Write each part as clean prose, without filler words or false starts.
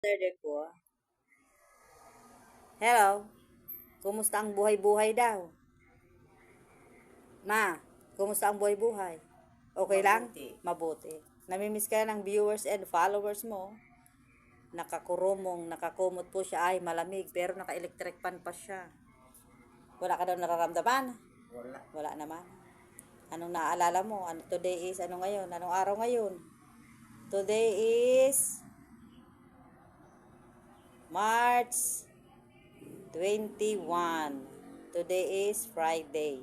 Yesterday po. Hello. Kumusta ang buhay-buhay daw? Ma, kumusta ang buhay-buhay? Okay lang? Mabuti. Namimiss ka ng viewers and followers mo. Nakakurumong, nakakumot po siya. Ay, malamig. Pero naka-electric fan pa siya. Wala ka daw nararamdaman? Wala. Wala naman. Anong naaalala mo? Today is, ano ngayon? Anong araw ngayon? Today is March 21. Today is Friday.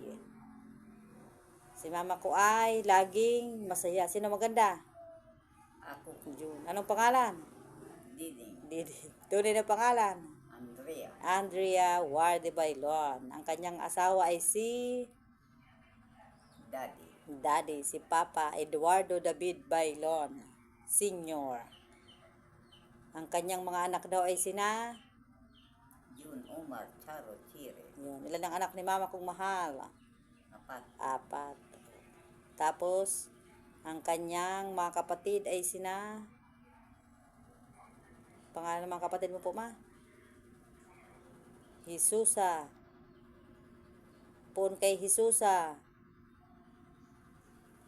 Si mama ko ay laging masaya. Sino maganda? Ako. June. Anong pangalan? Diding. Didi. Tunay na pangalan? Andrea. Andrea Warde Bailon. Ang kanyang asawa ay si Daddy. Si Papa Eduardo David Bailon Senior. Ang kanyang mga anak daw ay sina June, Omar, Charo, Chire. Yun. Ilan ang anak ni mama kong mahal? 4. 4. Tapos, ang kanyang mga kapatid ay sina... Pangalan ng mga kapatid mo po, ma? Jesusa. Pun kay Jesusa.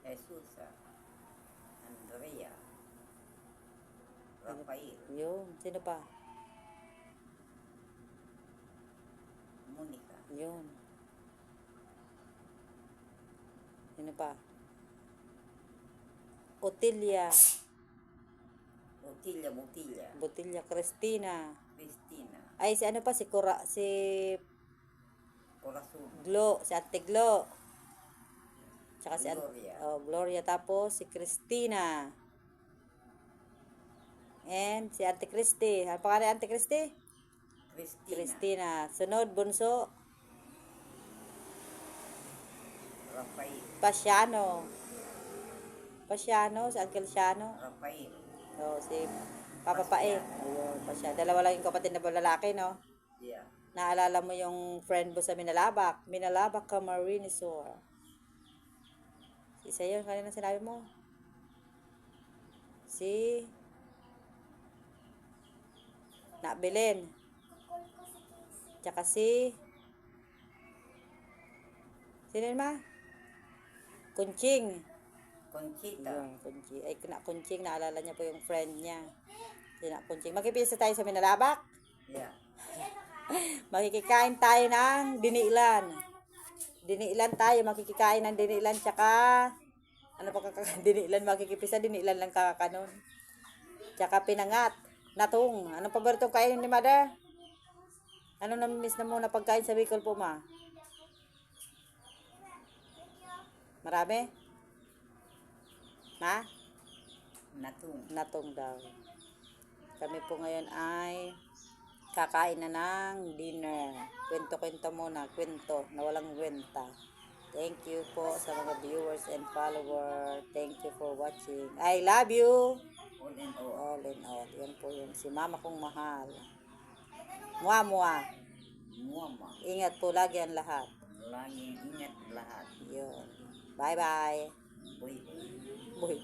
Jesusa. Andrea. Rafael. Yun. Sino pa? Monica. Yun. Sino pa? Otilia. Botilla. Cristina. Cristina. Ay, si ano pa? Si Corazon. Glo. Si Ate Glo. Tsaka si Gloria. Gloria. Tapos si Cristina. And si Ate Christy. Ano pangalan ni Ate Christy? Cristina. Sunod, bunso. Rafael. Pasiano. Si Uncle Siano. Rafael. Si Papa Pae. Ayun, Pasiano. Dalawa lang yung kapatid na lalaki, no? Yeah. Naalala mo yung friend mo sa Minalabak? Minalabak Camarines Sur. Isa yun, kanina sinabi mo. Si Nabilin. Tsaka si sino yun, ma? Kunching. Conchita. Yung Kunching. Ay, Kunching, naalala niya po yung friend niya. Sina Kunching. Makipisa tayo sa Minalabak. Yeah. Makikikain tayo ng diniilan. Diniilan tayo, makikikain ng diniilan. Tsaka, ano pa diniilan, makikipisa, diniilan lang kakakanon. Tsaka pinangat. Natong. Anong paboritong kainin ni mother? Anong namimiss na muna pagkain sa Bicol po, ma? Marami? Ma? Natong daw. Kami po ngayon ay kakain na ng dinner. Kwento-kwento muna. Kwento na walang kwenta. Thank you po sa mga viewers and followers. Thank you for watching. I love you. All in all. All in all. Yan po yun. Si mama kong mahal. Mua. Ingat po lagi ang lahat. Laging ingat lahat. Yun. Bye-bye. Boy. Boy.